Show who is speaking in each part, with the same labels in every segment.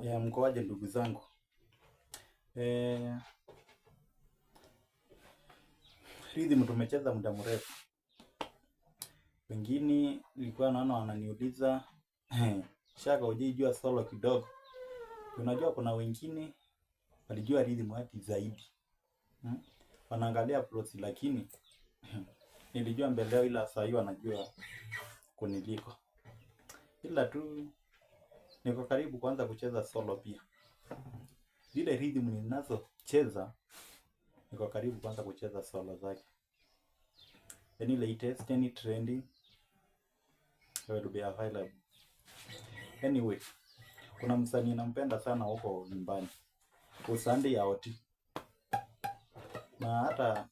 Speaker 1: Mkoaje ndugu zangu? Rhythm tumecheza muda mrefu. Wengine nilikuwa naona wananiuliza Shaka hujijua solo kidogo. Unajua kuna wengine walijua rhythm hadi zaidi. Wanaangalia plots lakini nilijua mbele yao, ila saa hii wanajua kuniliko. Ila tu niko karibu kuanza kucheza solo pia. Zile rhythm ninazocheza niko karibu kuanza kucheza solo zake. Any latest, any trending will be available. Anyway, kuna msanii nampenda sana huko nyumbani, Usandi ya Oti. Na hata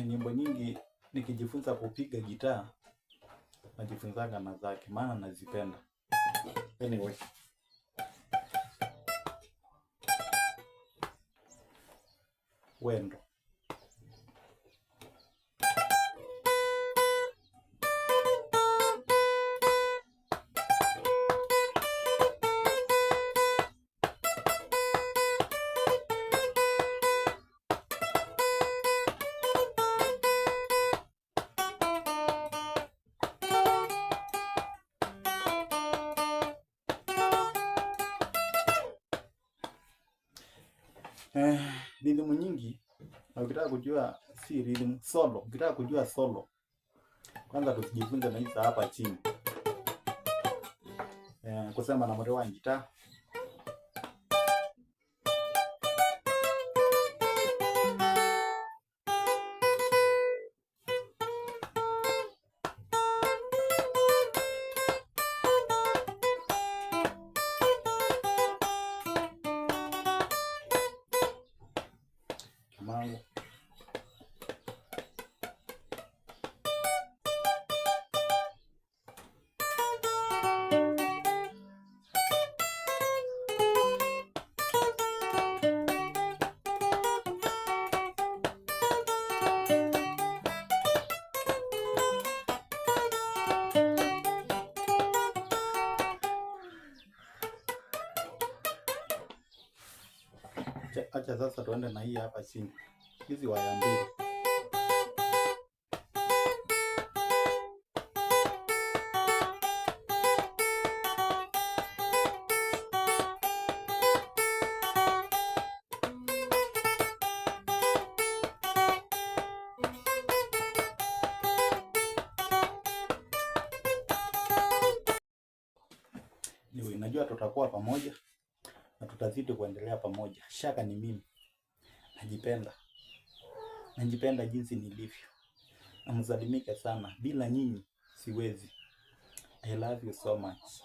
Speaker 1: nyimbo nyingi nikijifunza kupiga gitaa najifunzanga na zake, maana nazipenda. Anyway, wendo rhythm nyingi. Na ukitaka kujua si rhythm solo, ukitaka kujua solo, kwanza tujifunze na hizi hapa chini. Kusema na mrewa gitaa. Mango. Acha sasa tuende na hii hapa chini. Hizi waya mbili. Niwe najua tutakuwa pamoja na tutazidi kuendelea pamoja. Shaka ni mimi. Najipenda jinsi nilivyo. Na msalimike sana. Bila nyinyi siwezi. I love you so much.